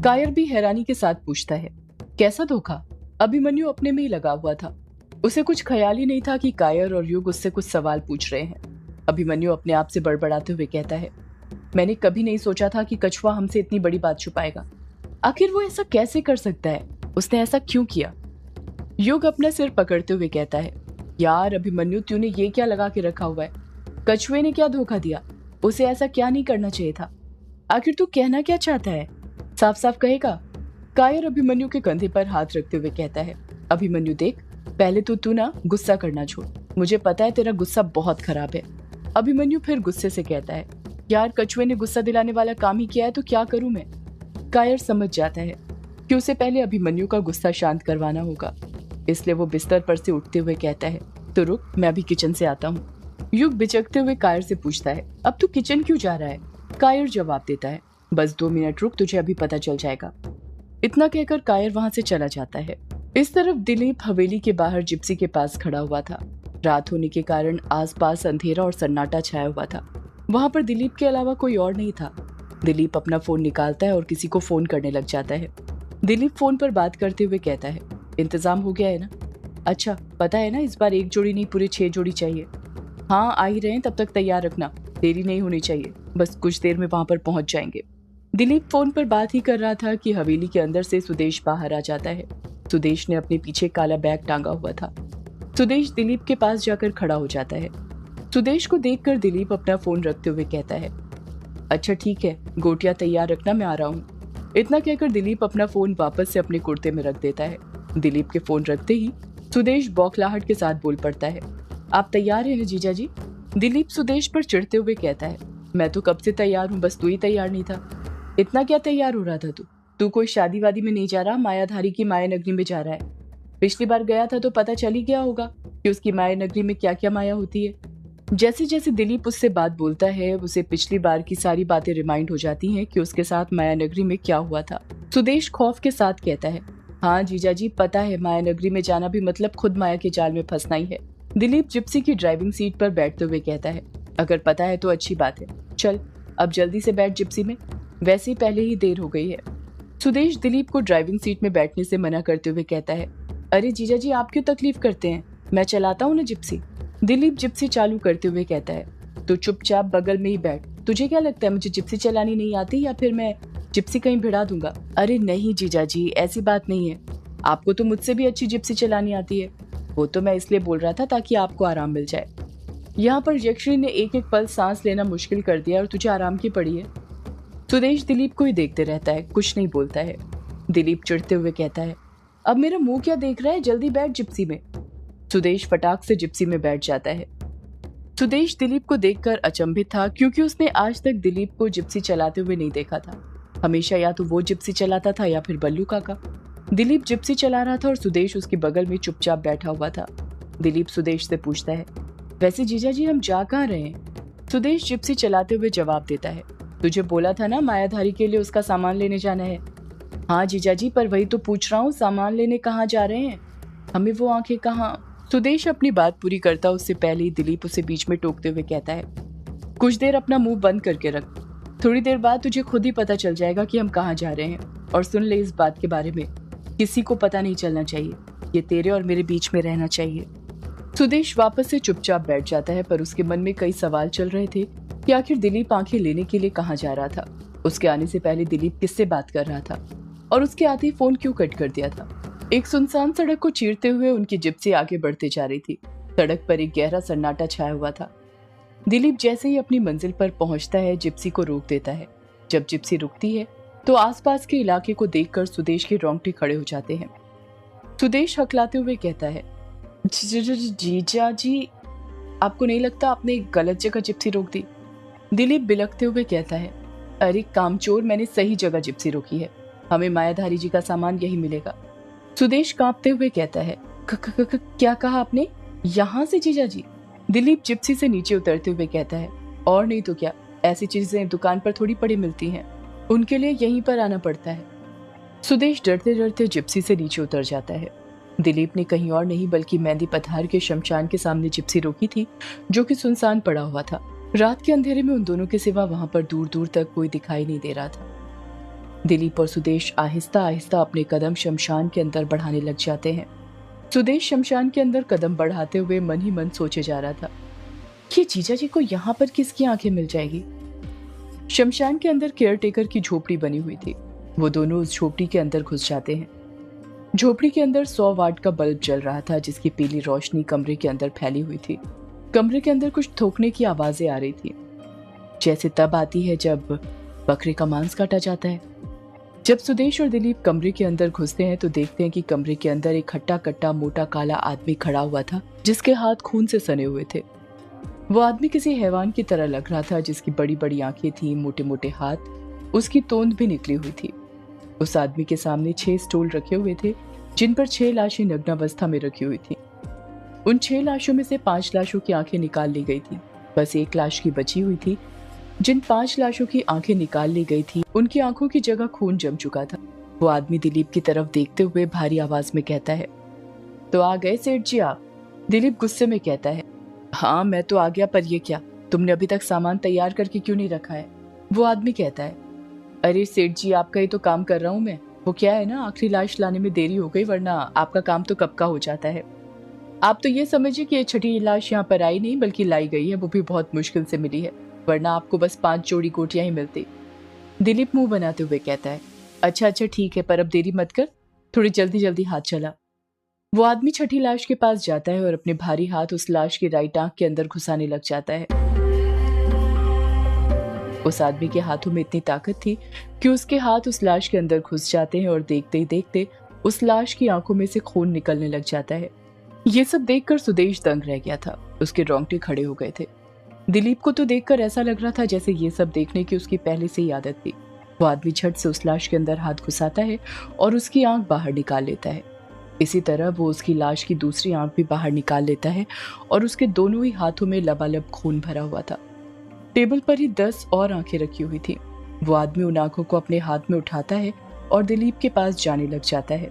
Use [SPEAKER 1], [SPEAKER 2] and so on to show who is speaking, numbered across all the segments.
[SPEAKER 1] कायर भी हैरानी के साथ पूछता है, कैसा धोखा? अभिमन्यु अपने में ही लगा हुआ था। उसे कुछ ख्याल ही नहीं था कि कायर और युग उससे कुछ सवाल पूछ रहे हैं। अभिमन्यु अपने आप से बड़बड़ाते हुए कहता है, मैंने कभी नहीं सोचा था कि कछुआ हमसे इतनी बड़ी बात छुपाएगा। आखिर वो ऐसा कैसे कर सकता है? उसने ऐसा क्यों किया? युग अपना सिर पकड़ते हुए कहता है, यार अभिमन्यु, तूने ये क्या लगा के रखा हुआ है? कछुए ने क्या धोखा दिया? उसे ऐसा क्या नहीं करना चाहिए था? आखिर तू कहना क्या चाहता है? साफ साफ कहेगा? कायर अभिमन्यु के कंधे पर हाथ रखते हुए कहता है, अभिमन्यु देख, पहले तो तू ना गुस्सा करना छोड़। मुझे पता है तेरा गुस्सा बहुत खराब है। अभिमन्यु फिर गुस्से से कहता है, यार कछुए ने गुस्सा दिलाने वाला काम ही किया है तो क्या करूं मैं? कायर समझ जाता है कि उसे पहले अभिमन्यु का गुस्सा शांत करवाना होगा, इसलिए वो बिस्तर पर से उठते हुए कहता है, तो रुक, मैं अभी किचन से आता हूँ। युग बिचकते हुए कायर से पूछता है, अब तू किचन क्यों जा रहा है? कायर जवाब देता है, बस 2 मिनट रुक, तुझे अभी पता चल जाएगा। इतना कहकर कायर वहां से चला जाता है। इस तरफ दिलीप हवेली के बाहर जिप्सी के पास खड़ा हुआ था। रात होने के कारण आसपास अंधेरा और सन्नाटा छाया हुआ था। वहां पर दिलीप के अलावा कोई और नहीं था। दिलीप अपना फोन निकालता है और किसी को फोन करने लग जाता है। दिलीप फोन पर बात करते हुए कहता है, इंतजाम हो गया है ना? अच्छा, पता है ना, इस बार 1 जोड़ी नहीं, पूरे 6 जोड़ी चाहिए। हाँ, आ ही रहे हैं, तब तक तैयार रखना, देरी नहीं होनी चाहिए, बस कुछ देर में वहां पर पहुंच जाएंगे। दिलीप फोन पर बात ही कर रहा था कि हवेली के अंदर से सुदेश बाहर आ जाता है। सुदेश ने अपने पीछे काला बैग टांगा हुआ था। सुदेश दिलीप के पास जाकर खड़ा हो जाता है। सुदेश को देखकर दिलीप अपना फोन रखते हुए कहता है, अच्छा ठीक है, गोटियां तैयार रखना, मैं आ रहा हूँ। इतना कहकर दिलीप अपना फोन वापस से अपने कुर्ते में रख देता है। दिलीप के फोन रखते ही सुदेश बौखलाहट के साथ बोल पड़ता है, आप तैयार हैं जीजा जी? दिलीप सुदेश पर चिढ़ते हुए कहता है, मैं तो कब से तैयार हूँ, बस तू ही तैयार नहीं था। इतना क्या तैयार हो रहा था तू कोई शादी वादी में नहीं जा रहा, मायाधारी की माया नगरी में जा रहा है। पिछली बार गया था तो पता चल ही गया होगा कि उसकी माया नगरी में क्या क्या माया होती है। जैसे जैसे दिलीप उससे बात बोलता है, उसे पिछली बार की सारी बातें रिमाइंड हो जाती हैं कि उसके साथ माया नगरी में क्या हुआ था। सुदेश खौफ के साथ कहता है, हाँ जीजा जी, पता है, माया नगरी में जाना भी मतलब खुद माया के जाल में फंसना ही है। दिलीप जिप्सी की ड्राइविंग सीट पर बैठते हुए कहता है, अगर पता है तो अच्छी बात है, चल अब जल्दी से बैठ जिप्सी में, वैसे ही पहले ही देर हो गई है। सुदेश दिलीप को ड्राइविंग सीट में बैठने से मना करते हुए कहता है, अरे जीजा जी, आप क्यों तकलीफ करते हैं, मैं चलाता हूँ ना जिप्सी। दिलीप जिप्सी चालू करते हुए कहता है, तो चुपचाप बगल में ही बैठ। तुझे क्या लगता है मुझे जिप्सी चलानी नहीं आती, या फिर मैं जिप्सी कहीं भिड़ा दूंगा? अरे नहीं जीजा जी, ऐसी बात नहीं है, आपको तो मुझसे भी अच्छी जिप्सी चलानी आती है। वो तो मैं इसलिए बोल रहा था ताकि आपको आराम मिल जाए। यहाँ पर यक्षिणी ने एक एक पल सांस लेना मुश्किल कर दिया और तुझे आराम की पड़ी है। सुदेश दिलीप को ही देखते रहता है, कुछ नहीं बोलता है। दिलीप चिढ़ते हुए कहता है, अब मेरा मुंह क्या देख रहा है, जल्दी बैठ जिप्सी में। सुदेश फटाक से जिप्सी में बैठ जाता है। सुदेश दिलीप को देखकर अचंभित था, क्योंकि उसने आज तक दिलीप को जिप्सी चलाते हुए नहीं देखा था। हमेशा या तो वो जिप्सी चलाता था या फिर बल्लू काका। दिलीप जिप्सी चला रहा था और सुदेश उसके बगल में चुपचाप बैठा हुआ था। दिलीप सुदेश से पूछता है, वैसे जीजा जी हम जा कहाँ रहे हैं? सुदेश जिप्सी चलाते हुए जवाब देता है, तुझे बोला था ना मायाधारी के लिए उसका सामान लेने जाना है। हाँ जीजा जी, पर वही तो पूछ रहा हूँ, सामान लेने कहाँ जा रहे हैं? हमें वो आंखें कहाँ? सुदेश अपनी बात पूरी करता उससे पहले ही दिलीप उसे बीच में टोकते हुए कहता है, कुछ देर अपना मुंह बंद करके रख, थोड़ी देर बाद तुझे खुद ही पता चल जाएगा कि हम कहाँ जा रहे हैं। और सुन ले, इस बात के बारे में किसी को पता नहीं चलना चाहिए, ये तेरे और मेरे बीच में रहना चाहिए। सुदेश वापस से चुपचाप बैठ जाता है, पर उसके मन में कई सवाल चल रहे थे कि आखिर दिलीप आंखें लेने के लिए कहाँ जा रहा था, उसके आने से पहले दिलीप किससे बात कर रहा था, और उसके आते ही फोन क्यों कट कर दिया था। एक सुनसान सड़क को चीरते हुए उनकी जिप्सी आगे बढ़ते जा रही थी। सड़क पर एक गहरा सन्नाटा छाया हुआ था। दिलीप जैसे ही अपनी मंजिल पर पहुंचता है, जिप्सी को रोक देता है। जब जिप्सी रुकती है तो आसपास के इलाके को देखकर सुदेश के रोंगटे खड़े हो जाते हैं। सुदेश हकलाते हुए कहता है, जीजा जी, आपको नहीं लगता आपने गलत जगह जिप्सी रोक दी? दिलीप बिलखते हुए कहता है, अरे कामचोर, मैंने सही जगह जिप्सी रोकी है, हमें मायाधारी जी का सामान यही मिलेगा। सुदेश कांपते हुए कहता है, क्या कहा आपने? यहाँ से जीजा जी? दिलीप जिप्सी से नीचे उतरते हुए कहता है, और नहीं तो क्या, ऐसी चीजें दुकान पर थोड़ी पड़ी मिलती हैं, उनके लिए यहीं पर आना पड़ता है। सुदेश डरते डरते जिप्सी से नीचे उतर जाता है। दिलीप ने कहीं और नहीं बल्कि मेहंदी पथार के शमशान के सामने जिप्सी रोकी थी, जो कि सुनसान पड़ा हुआ था। रात के अंधेरे में उन दोनों के सिवा वहां पर दूर दूर तक कोई दिखाई नहीं दे रहा था। दिलीप और सुदेश आहिस्ता आहिस्ता अपने कदम शमशान के अंदर बढ़ाने लग जाते हैं। सुदेश शमशान के अंदर कदम बढ़ाते हुए मन ही मन सोचे जा रहा था कि जीजा जी को यहाँ पर किसकी आंखें मिल जाएगी। शमशान के अंदर केयरटेकर की झोपड़ी बनी हुई थी। वो दोनों उस झोपड़ी के अंदर घुस जाते हैं। झोपड़ी के अंदर 100 वाट का बल्ब जल रहा था, जिसकी पीली रोशनी कमरे के अंदर फैली हुई थी। कमरे के अंदर कुछ थूकने की आवाजें आ रही थी, जैसे तब आती है जब बकरे का मांस काटा जाता है। जब सुदेश और दिलीप कमरे के अंदर घुसते हैं तो देखते हैं कि कमरे के अंदर एक हट्टा कट्टा मोटा काला आदमी खड़ा हुआ था, जिसके हाथ खून से सने हुए थे। वो आदमी किसी हैवान की तरह लग रहा था, जिसकी बड़ी बड़ी आंखें थी, मोटे मोटे हाथ, उसकी तोंद भी निकली हुई थी। उस आदमी के सामने 6 स्टूल रखे हुए थे, जिन पर 6 लाशें नग्नावस्था में रखी हुई थी। उन 6 लाशों में से 5 लाशों की आंखें निकाल ली गई थी। बस एक लाश की बची हुई थी। जिन 5 लाशों की आंखें निकाल ली गई थी, उनकी आंखों की जगह खून जम चुका था। वो आदमी दिलीप की तरफ देखते हुए भारी आवाज में कहता है, तो आ गए सेठ जी आप? दिलीप गुस्से में कहता है, हाँ मैं तो आ गया, पर ये क्या, तुमने अभी तक सामान तैयार करके क्यों नहीं रखा है? वो आदमी कहता है, अरे सेठ जी आपका ही तो काम कर रहा हूँ मैं। वो क्या है ना, आखिरी लाश लाने में देरी हो गई, वरना आपका काम तो कब का हो जाता है। आप तो ये समझिए कि ये छठी लाश यहाँ पर आई नहीं बल्कि लाई गई है, वो भी बहुत मुश्किल से मिली है, वरना आपको बस 5 जोड़ी गोटियां ही मिलती। दिलीप मुंह बनाते हुए कहता है, अच्छा अच्छा ठीक है, पर अब देरी मत कर, थोड़ी जल्दी जल्दी हाथ चला। वो आदमी छठी लाश के पास जाता है और अपने भारी हाथ उस लाश की राइट आंख के अंदर घुसाने लग जाता है। उस आदमी के हाथों में इतनी ताकत थी कि उसके हाथ उस लाश के अंदर घुस जाते हैं और देखते ही देखते उस लाश की आंखों में से खून निकलने लग जाता है। ये सब देखकर सुदेश दंग रह गया था, उसके रोंगटे खड़े हो गए थे। दिलीप को तो देखकर ऐसा लग रहा था जैसे ये सब देखने की उसकी पहले से ही आदत थी। वो आदमी झट से उस लाश के अंदर हाथ घुसाता है और उसकी आंख बाहर निकाल लेता है। इसी तरह वो उसकी लाश की दूसरी आंख भी बाहर निकाल लेता है और उसके दोनों ही हाथों में लबालब खून भरा हुआ था। टेबल पर ही 10 और आंखें रखी हुई थी। वो आदमी उन आंखों को अपने हाथ में उठाता है और दिलीप के पास जाने लग जाता है।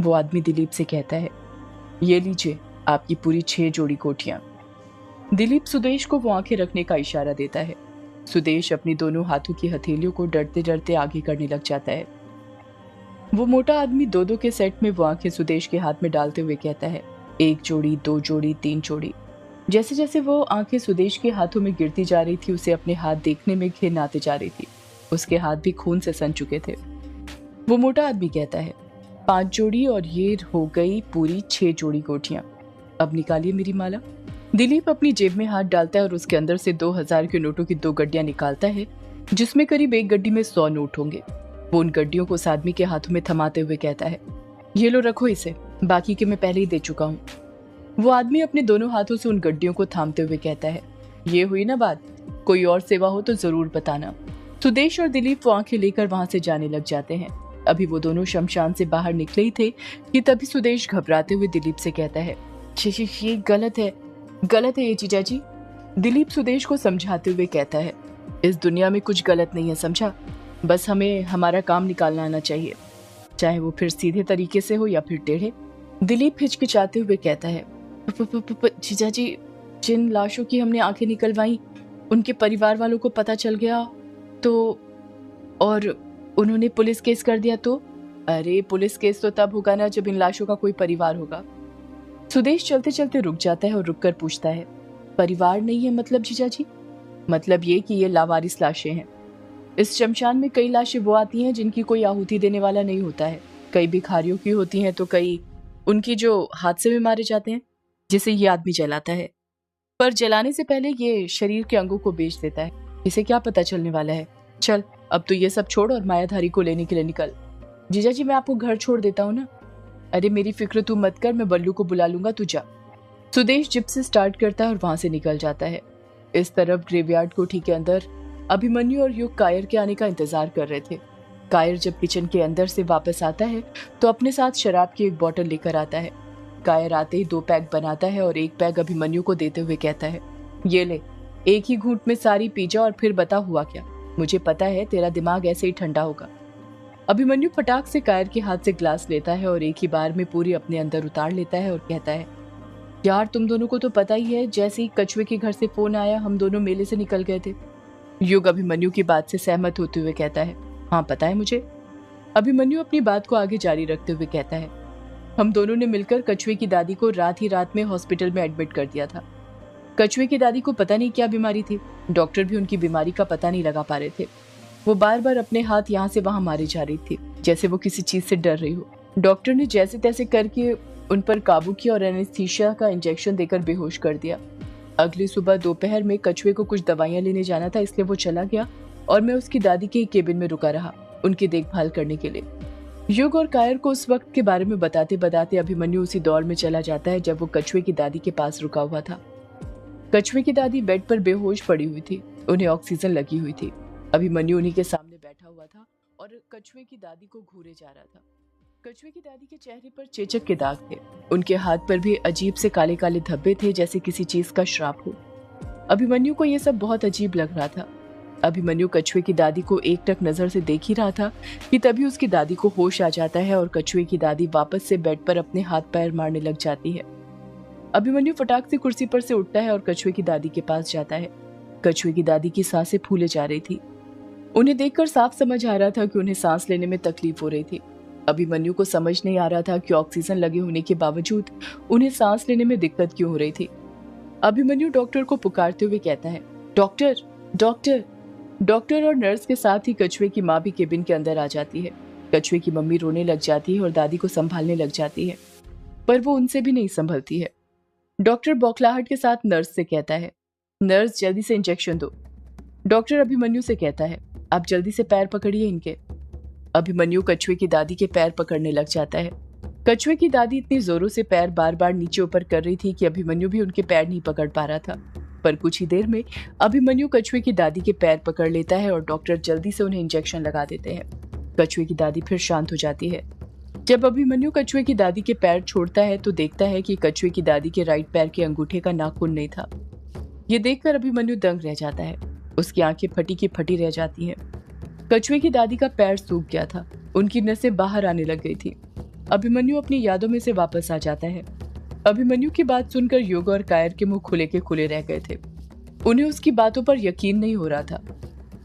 [SPEAKER 1] वो आदमी दिलीप से कहता है, ये लीजिए आपकी पूरी 6 जोड़ी गोटियां। दिलीप सुदेश को वो आंखें रखने का इशारा देता है। सुदेश अपनी दोनों हाथों की हथेलियों को डरते डरते आगे करने लग जाता है। वो मोटा आदमी 2-2 के सेट में वो आंखें सुदेश के हाथ में डालते हुए कहता है, 1 जोड़ी, 2 जोड़ी, 3 जोड़ी। जैसे जैसे वो आंखें सुदेश के हाथों में गिरती जा रही थी, उसे अपने हाथ देखने में घिन आते जा रही थी। उसके हाथ भी खून से सन चुके थे। वो मोटा आदमी कहता है, 5 जोड़ी और ये हो गई पूरी 6 जोड़ी गोटियां। अब निकालिए मेरी माला। दिलीप अपनी जेब में हाथ डालता है और उसके अंदर से 2000 के नोटों की 2 गड्डियां निकालता है, जिसमें करीब एक गड्डी में 100 नोट होंगे। वो उन गड्डियों को उस आदमी के हाथों में थमाते हुए कहता है, ये लो रखो इसे, बाकी के मैं पहले ही दे चुका हूँ। वो आदमी अपने दोनों हाथों से उन गड्डियों को थामते हुए कहता है, ये हुई ना बात, कोई और सेवा हो तो जरूर बताना। सुदेश और दिलीप वो आंखें लेकर वहां से जाने लग जाते हैं। अभी वो दोनों शमशान से बाहर निकले ही थे कि तभी सुदेश घबराते हुए दिलीप से कहता है, ये गलत है ये जीजा जी। दिलीप सुदेश को समझाते हुए कहता है, इस दुनिया में कुछ गलत नहीं है, समझा, बस हमें हमारा काम निकालना आना चाहिए, चाहे वो फिर सीधे तरीके से हो या फिर टेढ़े। दिलीप हिचकिचाते हुए कहता है, जीजा जी, जिन लाशों की हमने आंखें निकलवाई उनके परिवार वालों को पता चल गया तो, और उन्होंने पुलिस केस कर दिया तो? अरे पुलिस केस तो तब होगा ना जब इन लाशों का कोई परिवार होगा। सुदेश चलते चलते रुक जाता है और रुककर पूछता है, परिवार नहीं है मतलब जीजा जी? मतलब ये कि ये लावारिस लाशें हैं। इस शमशान में कई लाशें वो आती हैं जिनकी कोई आहुति देने वाला नहीं होता है। कई भिखारियों की होती हैं तो कई उनकी जो हादसे में मारे जाते हैं, जिसे ये आदमी जलाता है। पर जलाने से पहले ये शरीर के अंगों को बेच देता है। इसे क्या पता चलने वाला है। चल अब तो ये सब छोड़ और मायाधारी को लेने के लिए निकल। जीजा जी मैं आपको घर छोड़ देता हूँ ना। अरे मेरी फिक्र तू मत कर, मैं बल्लू को बुला लूंगा, तू जा। सुदेश जिप से स्टार्ट करता है और वहां से निकल जाता है। इस तरफ ग्रेवयार्ड कोठी के अंदर अभिमन्यु और युग कायर के आने का इंतजार कर रहे थे। कायर जब किचन के अंदर से वापस आता है तो अपने साथ शराब की एक बोतल लेकर आता है। कायर आते ही 2 पैक बनाता है और 1 पैक अभिमन्यु को देते हुए कहता है, ये ले, एक ही घूंट में सारी पी जा और फिर बता हुआ क्या। मुझे पता है तेरा दिमाग ऐसे ही ठंडा होगा। अभिमन्यु फटाक से कायर के हाथ से ग्लास लेता है और एक ही बार में पूरी अपने अंदर उतार लेता है और कहता है, यार तुम दोनों को तो पता ही है, जैसे ही कछुए के घर से फोन आया हम दोनों मेले से निकल गए थे। युग अभिमन्यु की बात से सहमत होते हुए कहता है, हाँ पता है मुझे। अभिमन्यु अपनी बात को आगे जारी रखते हुए कहता है, हम दोनों ने मिलकर कछुए की दादी को रात ही रात में हॉस्पिटल में एडमिट कर दिया था। कछुए की दादी को पता नहीं क्या बीमारी थी, डॉक्टर भी उनकी बीमारी का पता नहीं लगा पा रहे थे। वो बार बार अपने हाथ यहाँ से वहां मारी जा रही थी, जैसे वो किसी चीज से डर रही हो। डॉक्टर ने जैसे तैसे करके उन पर काबू किया और एनेस्थीसिया का इंजेक्शन देकर बेहोश कर दिया। अगली सुबह दोपहर में कछुए को कुछ दवाइयां लेने जाना था, इसलिए वो चला गया और मैं उसकी दादी के केबिन में रुका रहा उनकी देखभाल करने के लिए। युग और कायर को उस वक्त के बारे में बताते बताते अभिमन्यु उसी दौर में चला जाता है जब वो कछुए की दादी के पास रुका हुआ था। कछुए की दादी बेड पर बेहोश पड़ी हुई थी, उन्हें ऑक्सीजन लगी हुई थी। अभिमन्यु उन्हीं के सामने बैठा हुआ था और कछुए की दादी को घूरे जा रहा था। कछुए की दादी के चेहरे पर चेचक के दाग थे, उनके हाथ पर भी अजीब से काले काले धब्बे थे, जैसे किसी चीज का श्राप हो। अभिमन्यु को यह सब बहुत अजीब लग रहा था। अभिमन्यु कछुए की दादी को एकटक नजर से देख ही रहा था कि तभी उसकी दादी को होश आ जाता है और कछुए की दादी वापस से बेड पर अपने हाथ पैर मारने लग जाती है। अभिमन्यु फटाक से कुर्सी पर से उठता है और कछुए की दादी के पास जाता है। कछुए की दादी की सांसें फूले जा रही थी। उन्हें देखकर साफ समझ आ रहा था कि उन्हें सांस लेने में तकलीफ हो रही थी। अभिमन्यु को समझ नहीं आ रहा था कि ऑक्सीजन लगे होने के बावजूद उन्हें सांस लेने में दिक्कत क्यों हो रही थी। अभिमन्यु डॉक्टर को पुकारते हुए कहता है, डॉक्टर डॉक्टर। डॉक्टर और नर्स के साथ ही कछुए की माँ भी केबिन के अंदर आ जाती है। कछुए की मम्मी रोने लग जाती है और दादी को संभालने लग जाती है, पर वो उनसे भी नहीं संभलती है। डॉक्टर बौखलाहट के साथ नर्स से कहता है, नर्स जल्दी से इंजेक्शन दो। डॉक्टर अभिमन्यु से कहता है, आप जल्दी से पैर पकड़िए इनके। अभिमन्यु कछुए की दादी के पैर पकड़ने लग जाता है। कछुए की दादी इतनी जोरों से पैर बार बार नीचे ऊपर कर रही थी कि अभिमन्यु भी उनके पैर नहीं पकड़ पा रहा था, पर कुछ ही देर में अभिमन्यु कछुए की दादी के पैर पकड़ लेता है और डॉक्टर जल्दी से उन्हें इंजेक्शन लगा देते हैं। कछुए की दादी फिर शांत हो जाती है। जब अभिमन्यु कछुए की दादी के पैर छोड़ता है तो देखता है कि कछुए की दादी के राइट पैर के अंगूठे का नाखून नहीं था। ये देखकर अभिमन्यु दंग रह जाता है, उसकी आंखें फटी की फटी रह जाती हैं। कछुए की दादी का पैर सूख गया था, उनकी नसें बाहर आने लग गई थी। अभिमन्यु अपनी यादों में से वापस आ जाता है। अभिमन्यु की बात सुनकर युग और कायर के मुंह खुले के खुले रह गए थे। उन्हें उसकी बातों पर यकीन नहीं हो रहा था।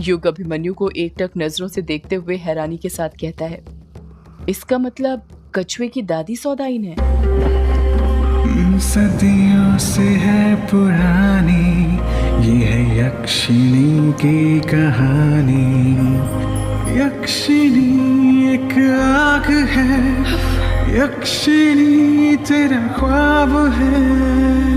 [SPEAKER 1] युग अभिमन्यु को एकटक नजरों से देखते हुए हैरानी के साथ कहता है, इसका मतलब कछुए की दादी सौदाइन है।
[SPEAKER 2] सदियों से है पुरानी ये है यक्षिणी की कहानी। यक्षिणी एक आग है, यक्षिणी तेरा ख्वाब है।